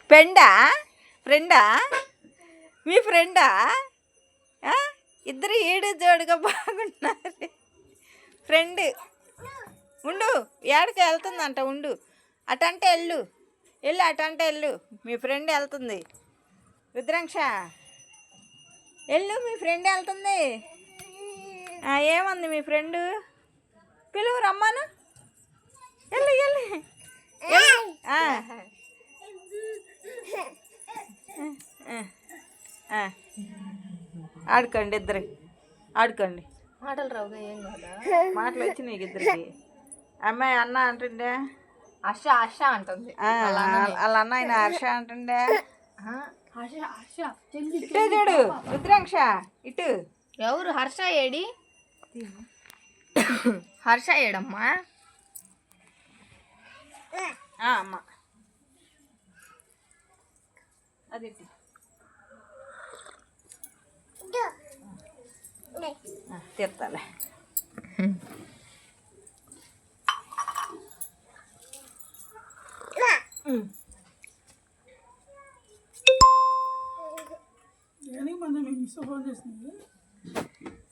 ఫ్రెండా ఫ్రెండా మీ ఫ్రెండా ఇద్దరు ఏడు జోడుగా బాగున్నారు. ఫ్రెండ్ ఉండు, ఏడకి వెళ్తుందంట, ఉండు అటంటే వెళ్ళు అటంటే వెళ్ళు, మీ ఫ్రెండ్ వెళ్తుంది. రుద్రాంక్ష వెళ్ళు, మీ ఫ్రెండ్ వెళ్తుంది. ఏమంది మీ ఫ్రెండ్? పిలువు, రమ్మను. వెళ్ళు వెళ్ళు. ఆడుకోండి ఇద్దరు, ఆడుకోండి. మాటలు రావుగా, ఏం కాదా? మాటలు వచ్చి నీకు ఇద్దరికి. అమ్మాయి అన్న అంటుండే, హర్ష హర్ష అంటుంది. వాళ్ళ అన్న ఆయన హర్ష అంటుండే. ఇటు చూడు రుద్రాంక్ష, ఇటు. ఎవరు హర్ష? ఏడి హర్ష? ఏడమ్మా? అమ్మ అది తీర్తాలే.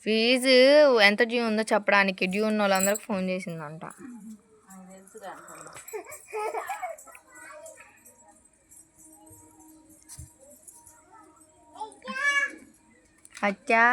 ఫీజు ఎంత డ్యూ ఉందో చెప్పడానికి డ్యూ ఉన్న వాళ్ళందరికి ఫోన్ చేసిందంట. అచ్చా